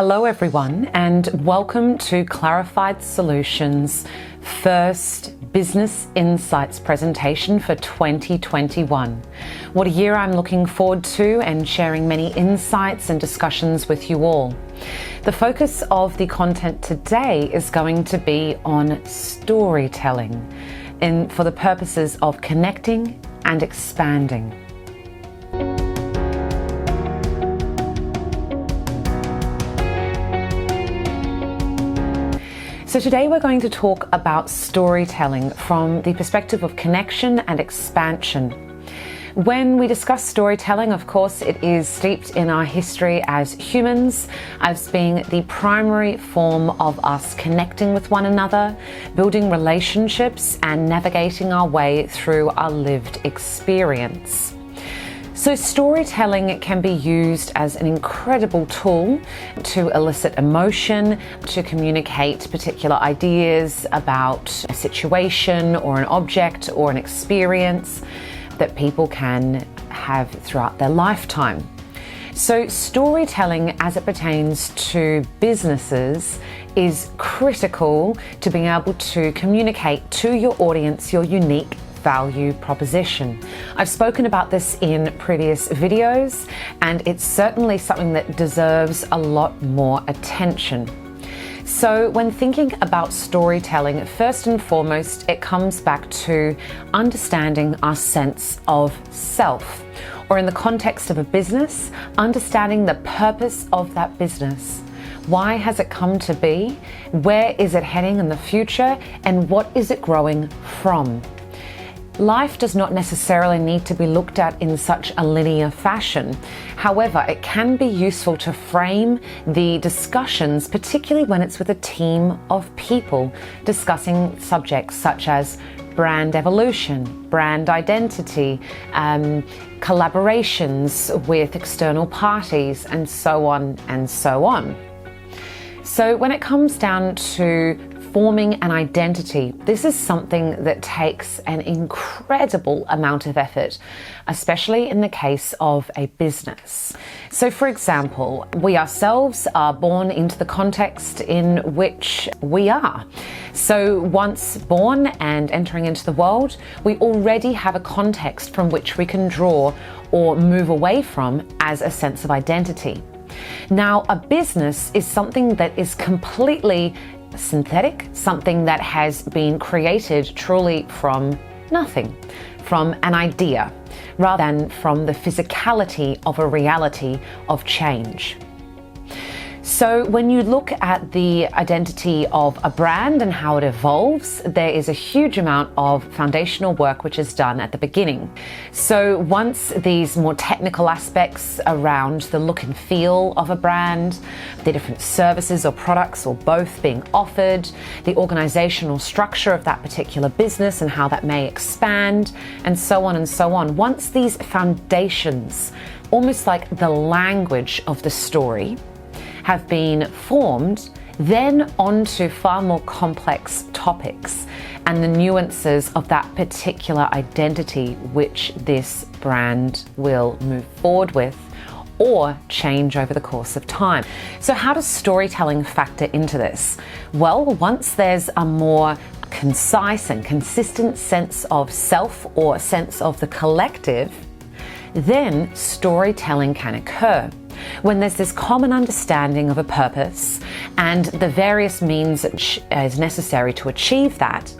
Hello everyone, and welcome to Clarified Solutions' first Business Insights presentation for 2021. What a year I'm looking forward to and sharing many insights and discussions with you all. The focus of the content today is going to be on storytelling for the purposes of connecting and expanding. So today we're going to talk about storytelling from the perspective of connection and expansion. When we discuss storytelling, of course, it is steeped in our history as humans, as being the primary form of us connecting with one another, building relationships, and navigating our way through our lived experience. So storytelling can be used as an incredible tool to elicit emotion, to communicate particular ideas about a situation or an object or an experience that people can have throughout their lifetime. So storytelling as it pertains to businesses is critical to being able to communicate to your audience your unique value proposition. I've spoken about this in previous videos, and it's certainly something that deserves a lot more attention. So when thinking about storytelling, first and foremost, it comes back to understanding our sense of self, or in the context of a business, understanding the purpose of that business. Why has it come to be? Where is it heading in the future? And what is it growing from? Life does not necessarily need to be looked at in such a linear fashion. However, it can be useful to frame the discussions, particularly when it's with a team of people discussing subjects such as brand evolution, brand identity, collaborations with external parties, and so on and so on. So when it comes down to forming an identity, this is something that takes an incredible amount of effort, especially in the case of a business. So for example, we ourselves are born into the context in which we are. So once born and entering into the world, we already have a context from which we can draw or move away from as a sense of identity. Now, a business is something that is completely synthetic, something that has been created truly from nothing, from an idea, rather than from the physicality of a reality of change. So when you look at the identity of a brand and how it evolves, there is a huge amount of foundational work which is done at the beginning. So once these more technical aspects around the look and feel of a brand, the different services or products or both being offered, the organizational structure of that particular business and how that may expand, and so on and so on. Once these foundations, almost like the language of the story, have been formed, then onto far more complex topics and the nuances of that particular identity which this brand will move forward with or change over the course of time. So how does storytelling factor into this? Well, once there's a more concise and consistent sense of self or sense of the collective, then storytelling can occur. When there's this common understanding of a purpose and the various means that is necessary to achieve that,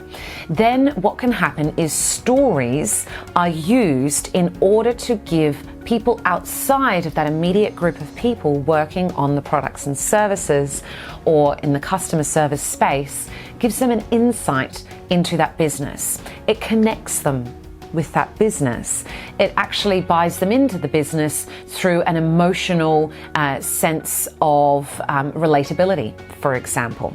then what can happen is stories are used in order to give people outside of that immediate group of people working on the products and services or in the customer service space, gives them an insight into that business. It connects them with that business. It actually buys them into the business through an emotional sense of relatability, for example.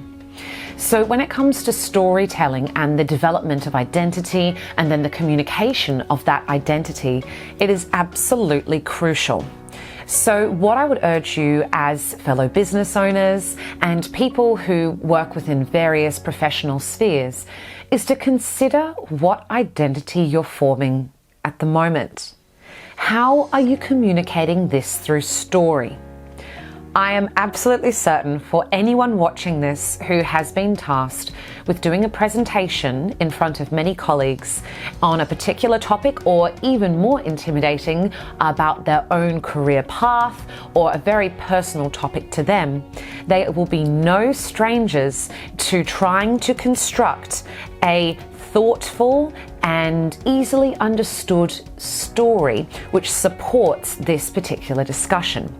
So when it comes to storytelling and the development of identity and then the communication of that identity, it is absolutely crucial. So what I would urge you as fellow business owners and people who work within various professional spheres is to consider what identity you're forming at the moment. How are you communicating this through story? I am absolutely certain for anyone watching this who has been tasked with doing a presentation in front of many colleagues on a particular topic, or even more intimidating, about their own career path or a very personal topic to them, they will be no strangers to trying to construct a thoughtful and easily understood story which supports this particular discussion.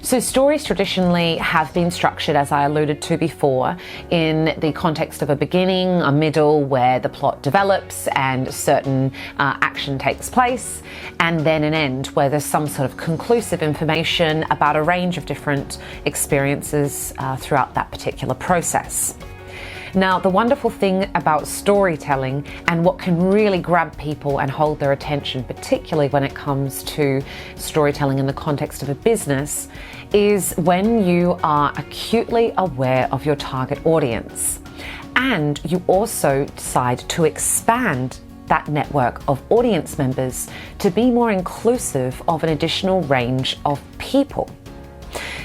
So stories traditionally have been structured, as I alluded to before, in the context of a beginning, a middle where the plot develops and certain action takes place, and then an end where there's some sort of conclusive information about a range of different experiences throughout that particular process. Now, the wonderful thing about storytelling, and what can really grab people and hold their attention, particularly when it comes to storytelling in the context of a business, is when you are acutely aware of your target audience. And you also decide to expand that network of audience members to be more inclusive of an additional range of people.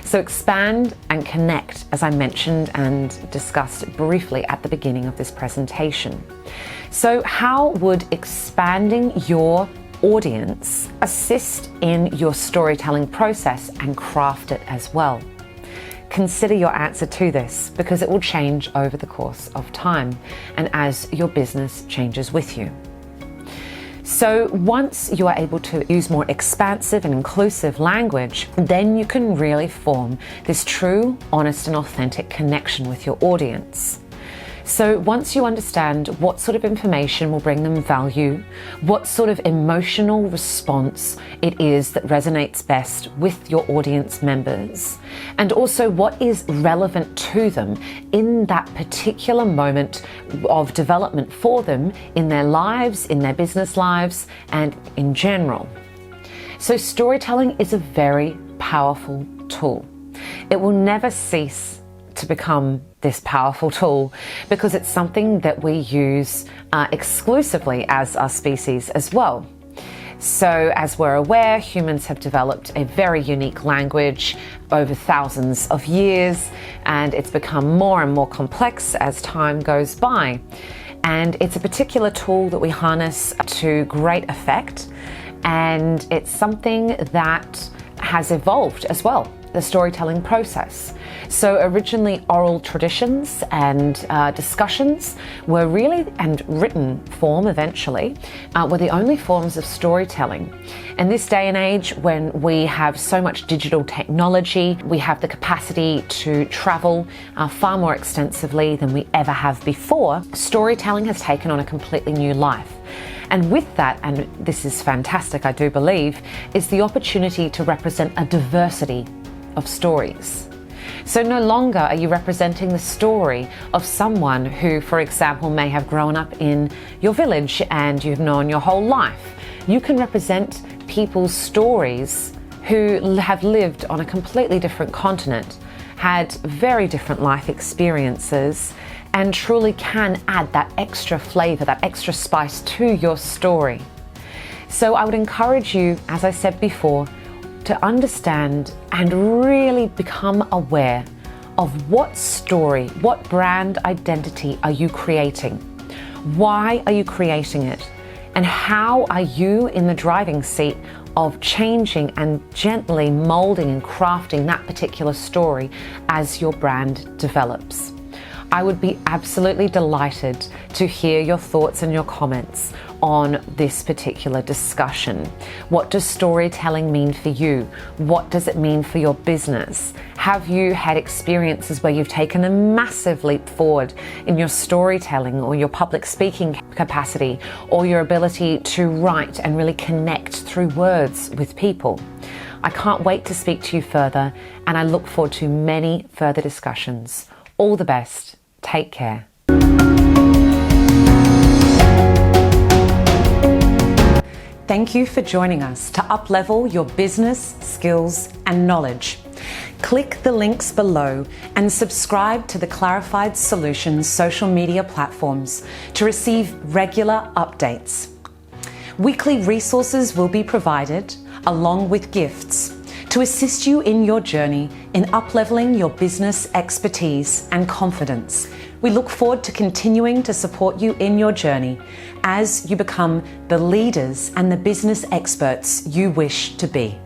So expand and connect, as I mentioned and discussed briefly at the beginning of this presentation. So how would expanding your audience assist in your storytelling process and craft it as well? Consider your answer to this, because it will change over the course of time and as your business changes with you. So once you are able to use more expansive and inclusive language, then you can really form this true, honest and authentic connection with your audience. So once you understand what sort of information will bring them value, what sort of emotional response it is that resonates best with your audience members, and also what is relevant to them in that particular moment of development for them in their lives, in their business lives, and in general. So storytelling is a very powerful tool. It will never cease to become this powerful tool, because it's something that we use exclusively as our species as well. So as we're aware, humans have developed a very unique language over thousands of years, and it's become more and more complex as time goes by. And it's a particular tool that we harness to great effect, and it's something that has evolved as well, the storytelling process. So originally oral traditions and discussions were really, and written form eventually, were the only forms of storytelling. In this day and age, when we have so much digital technology, we have the capacity to travel far more extensively than we ever have before, storytelling has taken on a completely new life. And with that, and this is fantastic, I do believe, is the opportunity to represent a diversity of stories. So no longer are you representing the story of someone who, for example, may have grown up in your village and you've known your whole life. You can represent people's stories who have lived on a completely different continent, had very different life experiences, and truly can add that extra flavor, that extra spice to your story. So I would encourage you, as I said before, to understand and really become aware of what story, what brand identity are you creating? Why are you creating it? And how are you in the driving seat of changing and gently molding and crafting that particular story as your brand develops? I would be absolutely delighted to hear your thoughts and your comments on this particular discussion. What does storytelling mean for you? What does it mean for your business? Have you had experiences where you've taken a massive leap forward in your storytelling or your public speaking capacity, or your ability to write and really connect through words with people? I can't wait to speak to you further, and I look forward to many further discussions. All the best. Take care. Thank you for joining us to uplevel your business, skills, and knowledge. Click the links below and subscribe to the Clarified Solutions social media platforms to receive regular updates. Weekly resources will be provided along with gifts to assist you in your journey in upleveling your business expertise and confidence. We look forward to continuing to support you in your journey as you become the leaders and the business experts you wish to be.